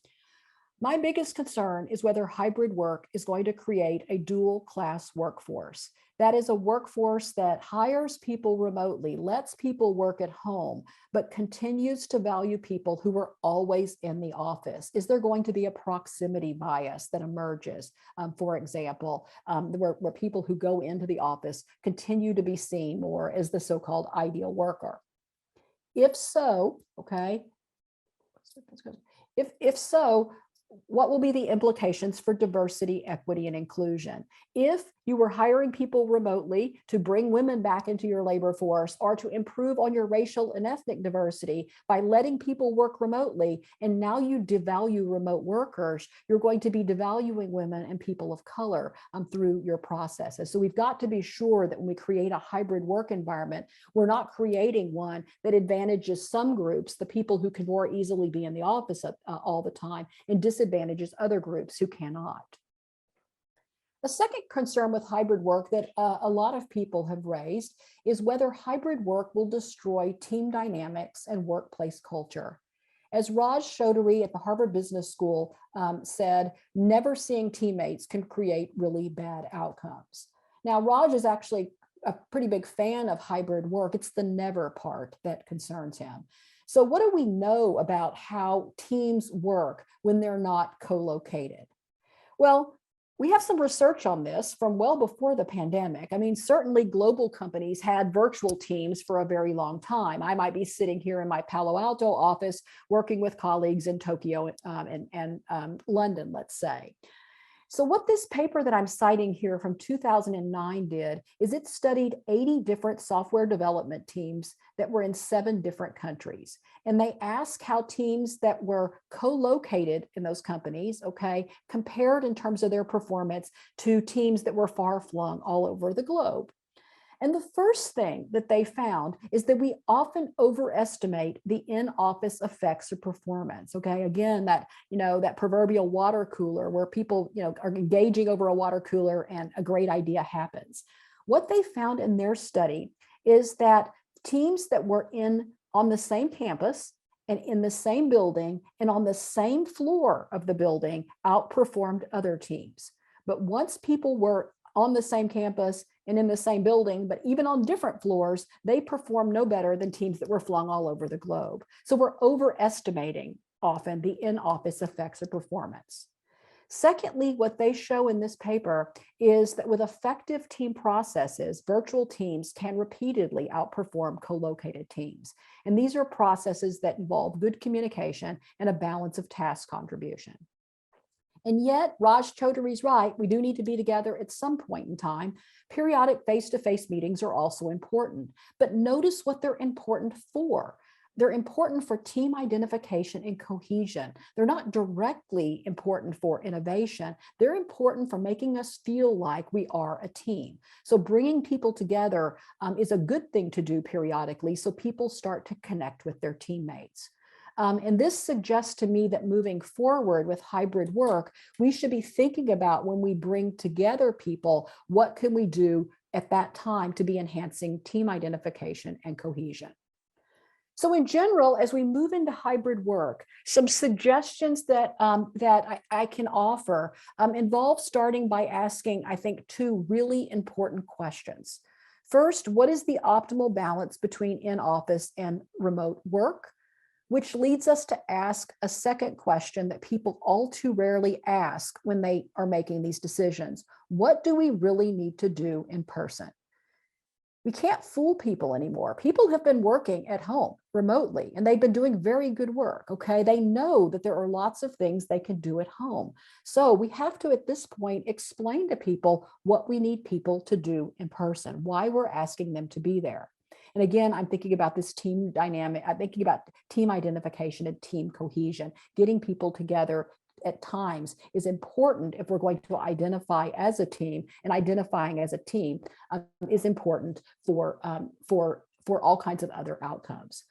My biggest concern is whether hybrid work is going to create a dual class workforce. That is a workforce that hires people remotely, lets people work at home, but continues to value people who are always in the office. Is there going to be a proximity bias that emerges, for example, where people who go into the office continue to be seen more as the so-called ideal worker? If so, okay, if so, what will be the implications for diversity, equity, and inclusion? If you were hiring people remotely to bring women back into your labor force or to improve on your racial and ethnic diversity by letting people work remotely, and now you devalue remote workers, you're going to be devaluing women and people of color through your processes. So we've got to be sure that when we create a hybrid work environment, we're not creating one that advantages some groups, the people who can more easily be in the office all the time, and disadvantages other groups who cannot. A second concern with hybrid work that a lot of people have raised is whether hybrid work will destroy team dynamics and workplace culture. As Raj Chaudhuri at the Harvard Business School said, never seeing teammates can create really bad outcomes. Now, Raj is actually a pretty big fan of hybrid work. It's the never part that concerns him. So what do we know about how teams work when they're not co-located? Well, we have some research on this from well before the pandemic. I mean, certainly global companies had virtual teams for a very long time. I might be sitting here in my Palo Alto office working with colleagues in Tokyo and London, let's say. So what this paper that I'm citing here from 2009 did is it studied 80 different software development teams that were in 7 different countries. And they asked how teams that were co-located in those companies, okay, compared in terms of their performance to teams that were far-flung all over the globe. And the first thing that they found is that we often overestimate the in-office effects of performance. Okay, again, that proverbial water cooler where people are engaging over a water cooler and a great idea happens. What they found in their study is that teams that were on the same campus and in the same building and on the same floor of the building outperformed other teams. But once people were on the same campus and in the same building, but even on different floors, they perform no better than teams that were flung all over the globe. So we're overestimating often the in-office effects of performance. Secondly, what they show in this paper is that with effective team processes, virtual teams can repeatedly outperform co-located teams. And these are processes that involve good communication and a balance of task contribution. And yet, Raj Chaudhuri's right, we do need to be together at some point in time. Periodic face-to-face meetings are also important, but notice what they're important for. They're important for team identification and cohesion. They're not directly important for innovation. They're important for making us feel like we are a team. So bringing people together is a good thing to do periodically so people start to connect with their teammates. And this suggests to me that moving forward with hybrid work, we should be thinking about when we bring together people, what can we do at that time to be enhancing team identification and cohesion? So in general, as we move into hybrid work, some suggestions that I can offer involve starting by asking, I think, 2 really important questions. First, what is the optimal balance between in-office and remote work? Which leads us to ask a second question that people all too rarely ask when they are making these decisions. What do we really need to do in person? We can't fool people anymore. People have been working at home remotely, and they've been doing very good work, okay? They know that there are lots of things they can do at home. So we have to, at this point, explain to people what we need people to do in person, why we're asking them to be there. And again, I'm thinking about this team dynamic. I'm thinking about team identification and team cohesion. Getting people together at times is important if we're going to identify as a team, and identifying as a team is important for all kinds of other outcomes.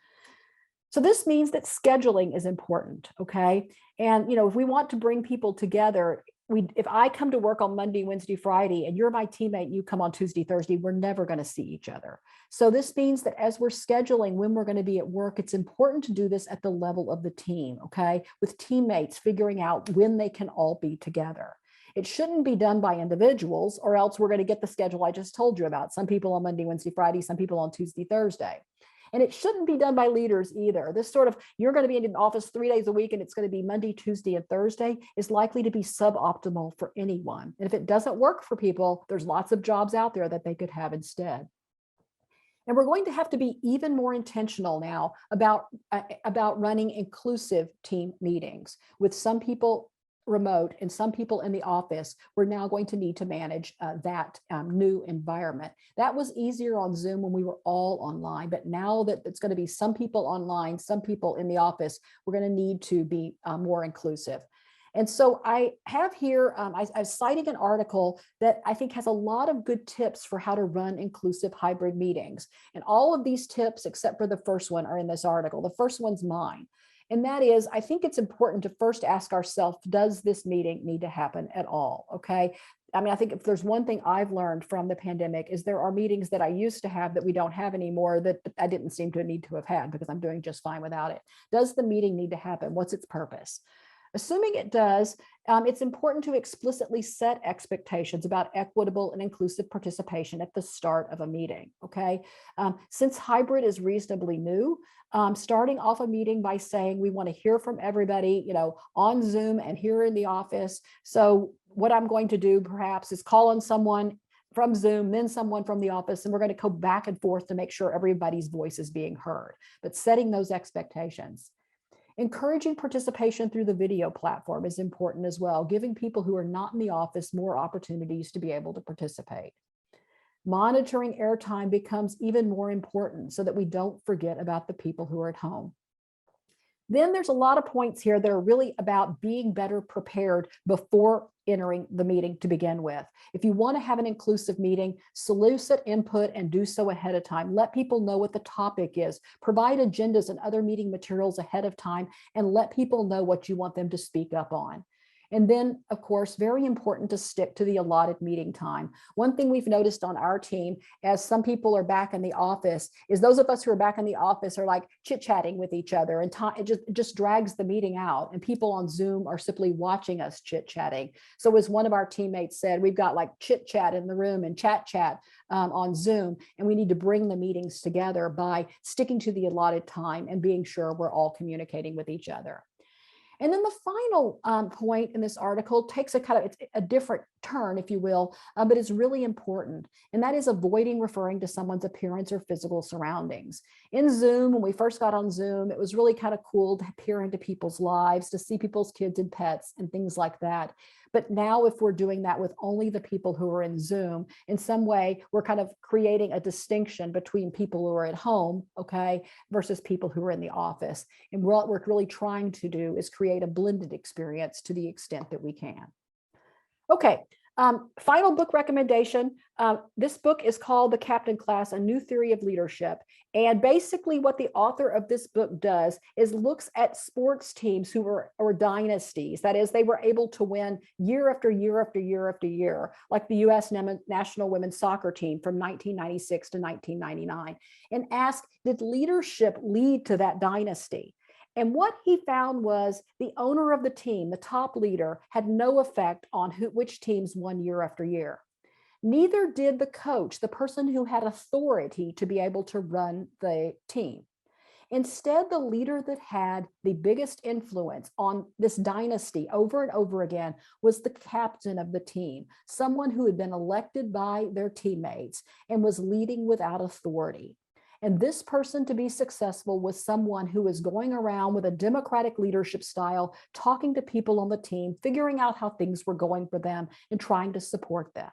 So this means that scheduling is important, okay? And if we want to bring people together, if I come to work on Monday, Wednesday, Friday, and you're my teammate, you come on Tuesday, Thursday, we're never going to see each other. So this means that as we're scheduling when we're going to be at work, it's important to do this at the level of the team, okay? With teammates figuring out when they can all be together. It shouldn't be done by individuals, or else we're going to get the schedule I just told you about. Some people on Monday, Wednesday, Friday, some people on Tuesday, Thursday. And it shouldn't be done by leaders either. This sort of, you're going to be in an office 3 days a week and it's going to be Monday, Tuesday, and Thursday, is likely to be suboptimal for anyone. And if it doesn't work for people, there's lots of jobs out there that they could have instead. And we're going to have to be even more intentional now about running inclusive team meetings. With some people remote and some people in the office, we're now going to need to manage that new environment. That was easier on Zoom when we were all online, but now that it's going to be some people online, some people in the office, we're going to need to be more inclusive. And so I have here, I'm citing an article that I think has a lot of good tips for how to run inclusive hybrid meetings. And all of these tips, except for the first one, are in this article. The first one's mine. And that is, I think it's important to first ask ourselves, does this meeting need to happen at all? Okay. I mean, I think if there's one thing I've learned from the pandemic is there are meetings that I used to have that we don't have anymore that I didn't seem to need to have had because I'm doing just fine without it. Does the meeting need to happen? What's its purpose? Assuming it does, it's important to explicitly set expectations about equitable and inclusive participation at the start of a meeting, okay? Since hybrid is reasonably new, starting off a meeting by saying we want to hear from everybody, on Zoom and here in the office. So what I'm going to do perhaps is call on someone from Zoom, then someone from the office, and we're going to go back and forth to make sure everybody's voice is being heard, but setting those expectations. Encouraging participation through the video platform is important as well, giving people who are not in the office more opportunities to be able to participate. Monitoring airtime becomes even more important so that we don't forget about the people who are at home. Then there's a lot of points here that are really about being better prepared before entering the meeting to begin with. If you want to have an inclusive meeting, solicit input and do so ahead of time. Let people know what the topic is. Provide agendas and other meeting materials ahead of time and let people know what you want them to speak up on. And then, of course, very important to stick to the allotted meeting time. One thing we've noticed on our team, as some people are back in the office, is those of us who are back in the office are like chit-chatting with each other, and it just drags the meeting out. And people on Zoom are simply watching us chit-chatting. So as one of our teammates said, we've got like chit-chat in the room and chat on Zoom, and we need to bring the meetings together by sticking to the allotted time and being sure we're all communicating with each other. And then the final point in this article takes it's a different turn, if you will, but it's really important. And that is avoiding referring to someone's appearance or physical surroundings. In Zoom, when we first got on Zoom, it was really kind of cool to peer into people's lives, to see people's kids and pets and things like that. But now if we're doing that with only the people who are in Zoom, in some way, we're kind of creating a distinction between people who are at home, okay, versus people who are in the office. And what we're really trying to do is create a blended experience to the extent that we can. Okay, final book recommendation. This book is called The Captain Class, A New Theory of Leadership. And basically what the author of this book does is looks at sports teams who were, or dynasties. That is, they were able to win year after year after year after year, like the US national women's soccer team from 1996 to 1999, and ask, did leadership lead to that dynasty? And what he found was the owner of the team, the top leader, had no effect on which teams won year after year. Neither did the coach, the person who had authority to be able to run the team. Instead, the leader that had the biggest influence on this dynasty over and over again was the captain of the team, someone who had been elected by their teammates and was leading without authority. And this person, to be successful, was someone who was going around with a democratic leadership style, talking to people on the team, figuring out how things were going for them and trying to support them.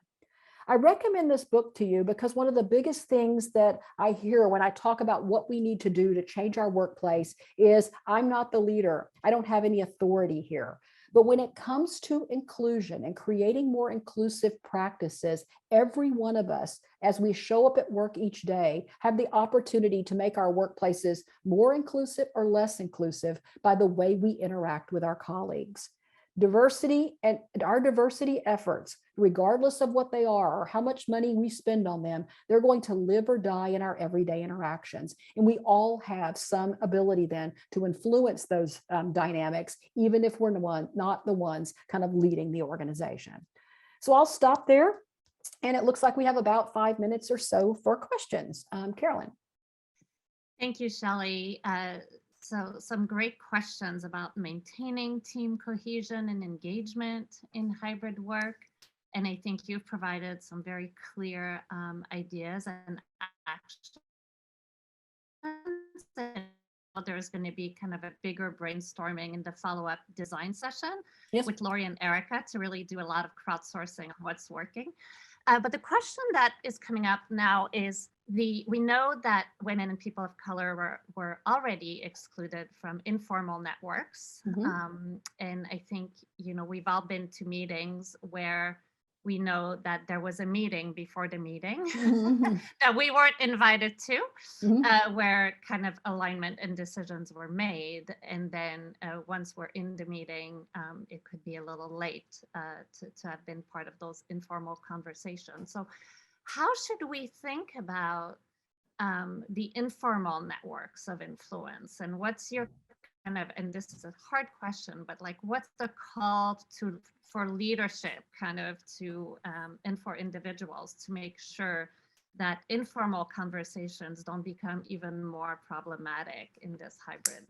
I recommend this book to you because one of the biggest things that I hear when I talk about what we need to do to change our workplace is I'm not the leader. I don't have any authority here. But when it comes to inclusion and creating more inclusive practices, every one of us, as we show up at work each day, have the opportunity to make our workplaces more inclusive or less inclusive by the way we interact with our colleagues. Diversity and our diversity efforts, regardless of what they are or how much money we spend on them, they're going to live or die in our everyday interactions. And we all have some ability then to influence those dynamics, even if we're not the ones kind of leading the organization. So I'll stop there. And it looks like we have about 5 minutes or so for questions. Carolyn. Thank you, Shelley. So some great questions about maintaining team cohesion and engagement in hybrid work. And I think you've provided some very clear ideas and actions. There's going to be kind of a bigger brainstorming in the follow-up design session with Lori and Erica to really do a lot of crowdsourcing on what's working. But the question that is coming up now is we know that women and people of color were already excluded from informal networks. And I think, we've all been to meetings where we know that there was a meeting before the meeting that we weren't invited to, where kind of alignment and decisions were made. And then once we're in the meeting, it could be a little late to have been part of those informal conversations. So how should we think about the informal networks of influence? And what's your kind of, and this is a hard question, but like, what's the call for leadership kind of to, and for individuals to make sure that informal conversations don't become even more problematic in this hybrid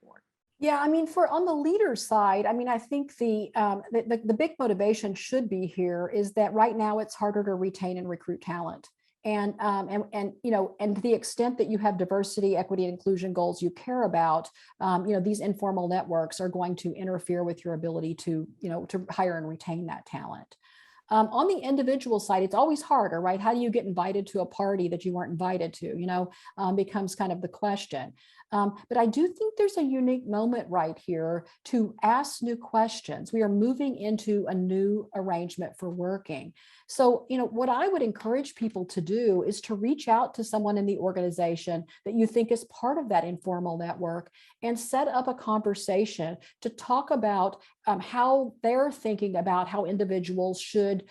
work? Yeah, I mean, on the leader side, I mean, I think the big motivation should be here is that right now it's harder to retain and recruit talent. And to the extent that you have diversity, equity, and inclusion goals you care about, these informal networks are going to interfere with your ability to hire and retain that talent. On the individual side, it's always harder, right? How do you get invited to a party that you weren't invited to, becomes kind of the question. But I do think there's a unique moment right here to ask new questions. We are moving into a new arrangement for working. So, what I would encourage people to do is to reach out to someone in the organization that you think is part of that informal network and set up a conversation to talk about how they're thinking about how individuals should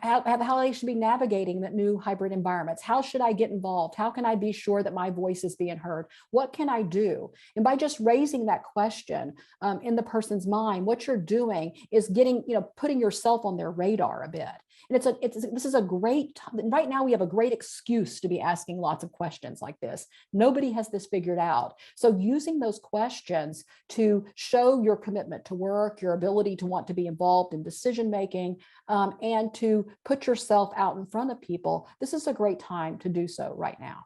how they should be navigating that new hybrid environments. How should I get involved? How can I be sure that my voice is being heard? What can I do? And by just raising that question in the person's mind, what you're doing is putting yourself on their radar a bit. And this is a great, right now we have a great excuse to be asking lots of questions like this. Nobody has this figured out. So using those questions to show your commitment to work, your ability to want to be involved in decision-making, and to put yourself out in front of people, this is a great time to do so right now.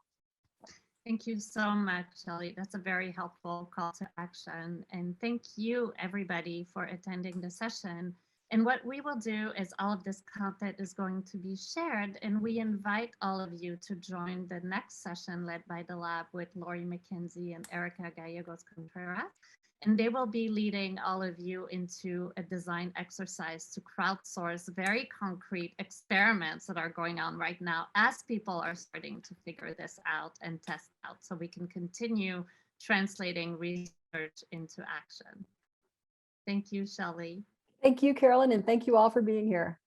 Thank you so much, Shelley. That's a very helpful call to action. And thank you, everybody, for attending the session. And what we will do is all of this content is going to be shared, and we invite all of you to join the next session led by the lab with Lori McKenzie and Erica Gallegos-Contreras. And they will be leading all of you into a design exercise to crowdsource very concrete experiments that are going on right now as people are starting to figure this out and test out, so we can continue translating research into action. Thank you, Shelley. Thank you, Carolyn, and thank you all for being here.